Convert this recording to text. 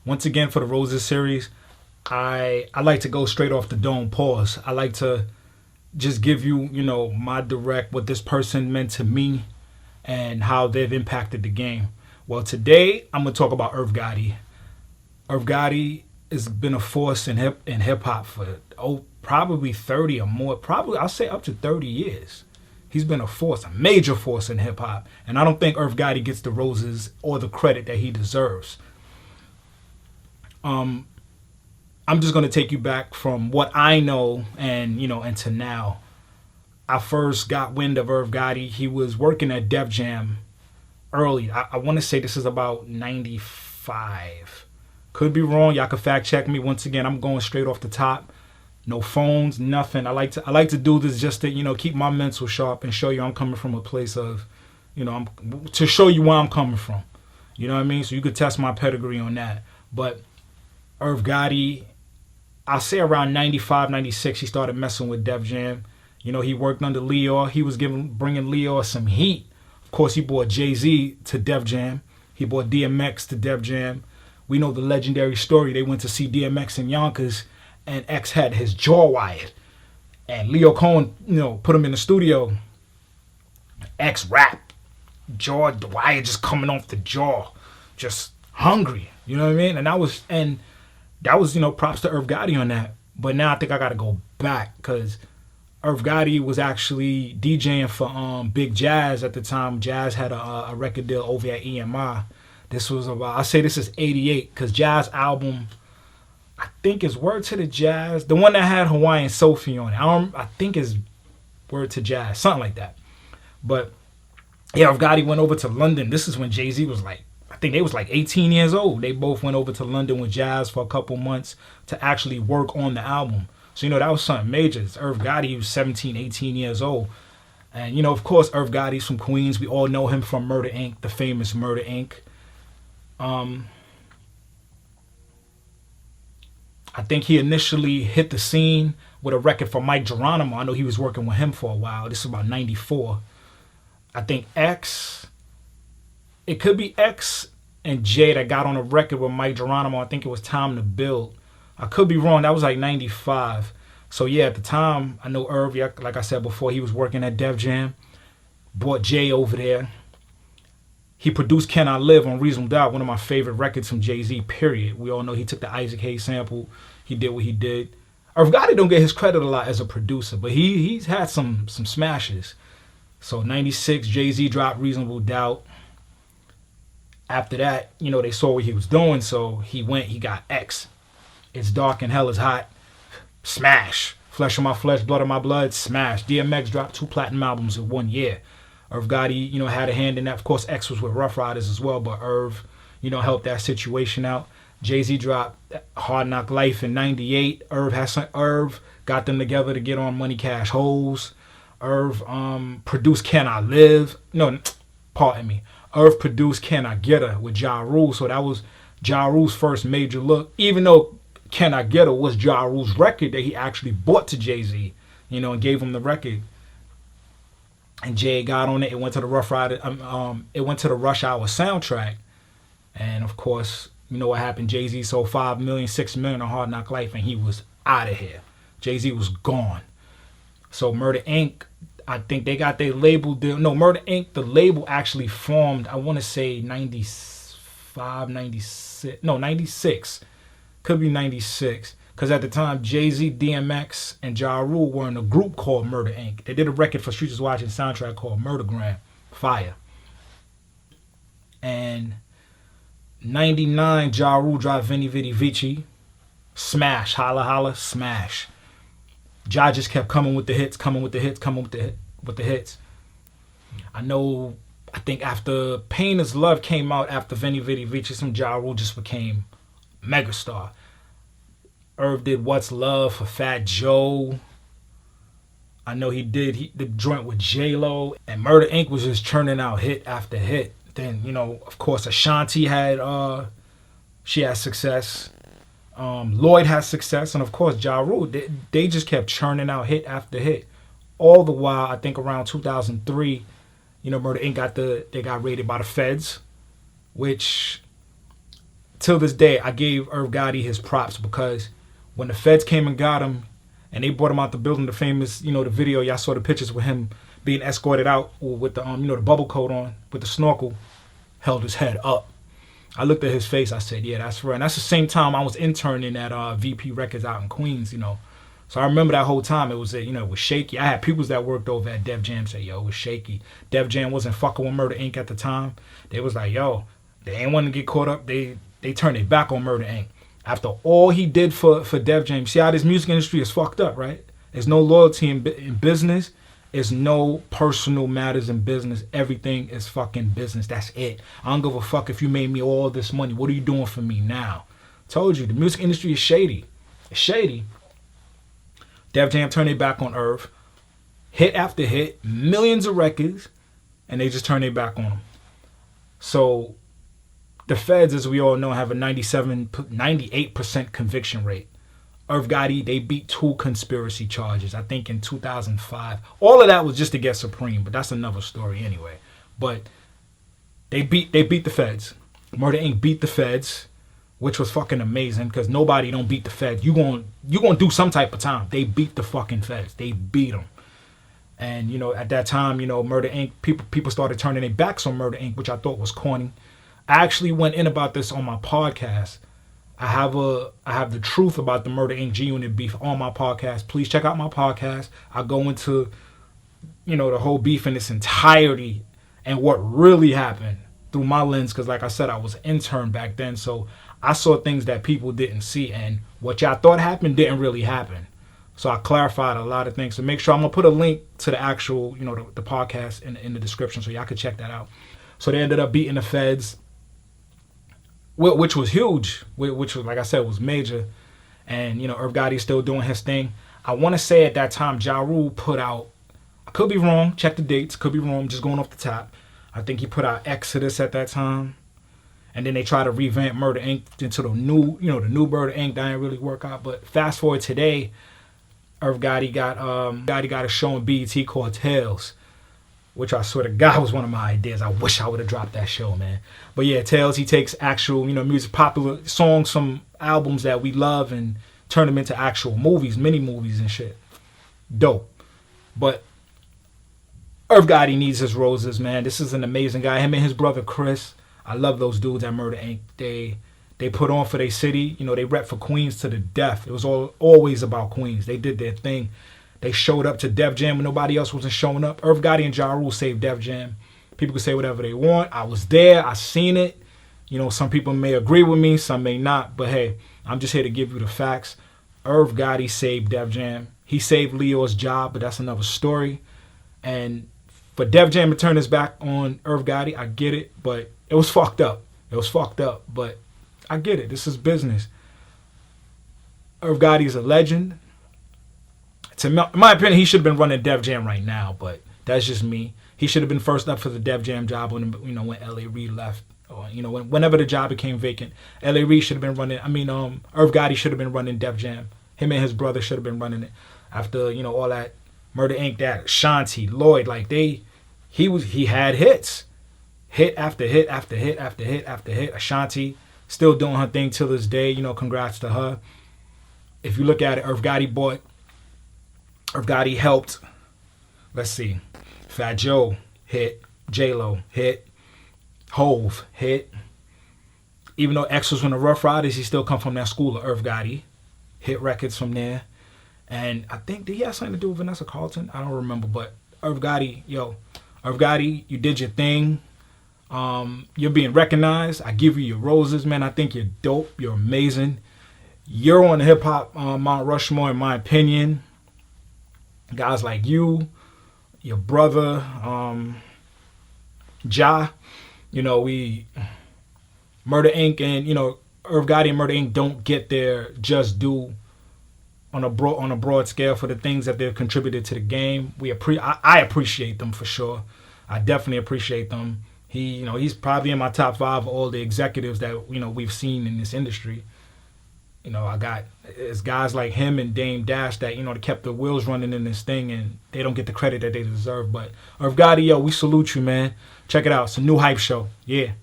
once again for the Roses series, I like to go straight off the dome. Pause. I like to just give you, my direct what this person meant to me and how they've impacted the game. Well, today I'm gonna talk about Irv Gotti. Irv Gotti has been a force in hip hop for probably 30 or more. Probably I'll say up to 30 years. He's been a force, a major force in hip hop, and I don't think Irv Gotti gets the roses or the credit that he deserves. I'm just gonna take you back from what I know and to now. I first got wind of Irv Gotti. He was working at Def Jam early. I want to say this is about 95. Could be wrong. Y'all can fact check me. Once again, I'm going straight off the top. No phones, nothing. I like to do this just to keep my mental sharp and show you I'm coming from a place of, to show you where I'm coming from. You know what I mean? So you could test my pedigree on that. But Irv Gotti, I'll say around 95, 96, he started messing with Def Jam. He worked under Lyor. He was bringing Lyor some heat. Of course, he brought Jay-Z to Def Jam. He brought DMX to Def Jam. We know the legendary story. They went to see DMX in Yonkers, and X had his jaw wired. And Leo Cohen, put him in the studio. X rap, jaw, the wire just coming off the jaw, just hungry. You know what I mean? And that was props to Irv Gotti on that. But now I think I got to go back because Irv Gotti was actually DJing for Big Jazz at the time. Jazz had a record deal over at EMI. This was about, I say this is 88 because Jazz album, I think is Word to the Jazz. The one that had Hawaiian Sophie on it. I think is Word to Jazz, something like that. But yeah, Irv Gotti went over to London. This is when Jay-Z was I think they was 18 years old. They both went over to London with Jazz for a couple months to actually work on the album. So, that was something major. Irv Gotti, he was 17, 18 years old. And, of course, Irv Gotti's from Queens. We all know him from Murda Inc., the famous Murda Inc. I think he initially hit the scene with a record for Mike Geronimo. I know he was working with him for a while. This is about 94. I think it could be X and Jay that got on a record with Mike Geronimo. I think it was Time to Build. I could be wrong. That was 95. So yeah, at the time, I know Irv, like I said before, he was working at Def Jam. Brought Jay over there. He produced Can I Live on Reasonable Doubt, one of my favorite records from Jay-Z, period. We all know he took the Isaac Hayes sample. He did what he did. Irv Gotti don't get his credit a lot as a producer, but he's had some smashes. So 96, Jay-Z dropped Reasonable Doubt. After that, they saw what he was doing, so he got X. It's Dark and Hell is Hot. Smash. Flesh of My Flesh, Blood of My Blood. Smash. DMX dropped 2 platinum albums in 1 year. Irv Gotti, had a hand in that. Of course, X was with Rough Riders as well, but Irv, helped that situation out. Jay-Z dropped Hard Knock Life in 98. Irv got them together to get on Money Cash Holes. Irv produced Can I Live? No, pardon me. Irv produced Can I Get Her with Ja Rule, so that was Ja Rule's first major look, even though Can I Get Her was Ja Rule's record that he actually bought to Jay-Z, and gave him the record. And Jay got on it. It went to the it went to the Rush Hour soundtrack. And of course, you know what happened? Jay-Z sold 5 million, 6 million on Hard Knock Life, and he was out of here. Jay-Z was gone. So Murda Inc., I think they got their label deal. No, Murda Inc., the label actually formed, I want to say 95, 96. No, 96. Could be 96. Because at the time, Jay-Z, DMX, and Ja Rule were in a group called Murda Inc. They did a record for Streets is Watching soundtrack called Murdagram. Fire. And 99, Ja Rule dropped Veni Vidi Vici. Smash. Holla Holla. Smash. Ja just kept coming with the hits, coming with the hits, coming with the hits. I think after Pain is Love came out after Veni Vidi Vici, some Ja Rule just became megastar. Irv did What's Love for Fat Joe. I know he did the joint with J-Lo. And Murda Inc. was just churning out hit after hit. Then, of course, Ashanti had success. Lloyd had success. And, of course, Ja Rule. They just kept churning out hit after hit. All the while, I think around 2003, Murda Inc. got raided by the feds, which till this day, I gave Irv Gotti his props because when the feds came and got him, and they brought him out the building, the famous, the video, y'all saw the pictures with him being escorted out with the, the bubble coat on, with the snorkel, held his head up. I looked at his face, I said, yeah, that's right. And that's the same time I was interning at VP Records out in Queens, So I remember that whole time it was, it was shaky. I had people that worked over at Def Jam say, yo, it was shaky. Def Jam wasn't fucking with Murda Inc. at the time. They was like, yo, they ain't want to get caught up. They turned their back on Murda Inc. After all he did for Def Jam. See how this music industry is fucked up, right? There's no loyalty in business. There's no personal matters in business. Everything is fucking business. That's it. I don't give a fuck if you made me all this money. What are you doing for me now? Told you, the music industry is shady. It's shady. Def Jam turned their back on Irv. Hit after hit, millions of records, and they just turned their back on him. So the feds, as we all know, have a 98% conviction rate. Irv Gotti, they beat 2 conspiracy charges, I think in 2005. All of that was just to get Supreme, but that's another story anyway. But they beat the feds. Murda Inc. beat the feds, which was fucking amazing because nobody don't beat the feds. You gonna do some type of time. They beat the fucking feds. They beat them. And at that time, Murda Inc. people started turning their backs on Murda Inc., which I thought was corny. I actually went in about this on my podcast. I have the truth about the Murda Inc. G-Unit beef on my podcast. Please check out my podcast. I go into, the whole beef in its entirety and what really happened through my lens. Because like I said, I was an intern back then. So I saw things that people didn't see. And what y'all thought happened didn't really happen. So I clarified a lot of things. So make sure I'm going to put a link to the actual, the podcast in the description so y'all can check that out. So they ended up beating the feds, which was huge, which was, like I said, was major. And, Irv Gotti's still doing his thing. I want to say at that time, Ja Rule put out, I could be wrong, check the dates, could be wrong, just going off the top. I think he put out Exodus at that time. And then they tried to revamp Murda Inc. into the new Murda Inc. That didn't really work out. But fast forward today, Irv Gotti got a show on BET called Tales, which I swear to God was one of my ideas. I wish I would have dropped that show, man. But yeah, Tales, he takes actual, music, popular songs, some albums that we love and turn them into actual movies, mini movies and shit. Dope. But Irv Gotti needs his roses, man. This is an amazing guy. Him and his brother Chris. I love those dudes at Murda Inc. They put on for their city. They rep for Queens to the death. It was always about Queens. They did their thing. They showed up to Def Jam when nobody else wasn't showing up. Irv Gotti and Ja Rule saved Def Jam. People can say whatever they want. I was there. I seen it. Some people may agree with me. Some may not. But hey, I'm just here to give you the facts. Irv Gotti saved Def Jam. He saved Leo's job, but that's another story. And for Def Jam to turn his back on Irv Gotti, I get it. But it was fucked up. But I get it. This is business. Irv Gotti is a legend. In my opinion, he should have been running Def Jam right now, but that's just me. He should have been first up for the Def Jam job when L.A. Reid left, or whenever the job became vacant. L.A. Reid should have been running. Irv Gotti should have been running Def Jam. Him and his brother should have been running it after all that Murda Inc. That Ashanti, Lloyd, he had hit after hit after hit after hit after hit. Ashanti still doing her thing till this day. Congrats to her. If you look at it, Irv Gotti helped, let's see, Fat Joe hit, J-Lo hit, Hove hit. Even though X was from the Rough Riders, he still come from that school of Irv Gotti. Hit records from there. And I think, did he have something to do with Vanessa Carlton? I don't remember, but Irv Gotti, you did your thing. You're being recognized. I give you your roses, man. I think you're dope. You're amazing. You're on the hip-hop Mount Rushmore, in my opinion. Guys like you, your brother, Ja, Murda Inc. and, Irv Gotti and Murda Inc. don't get their just due on a broad scale for the things that they've contributed to the game. I appreciate them for sure. I definitely appreciate them. He's probably in my top 5 of all the executives that, we've seen in this industry. It's guys like him and Dame Dash that, kept the wheels running in this thing, and they don't get the credit that they deserve. But Irv Gotti, we salute you, man. Check it out. It's a new hype show. Yeah.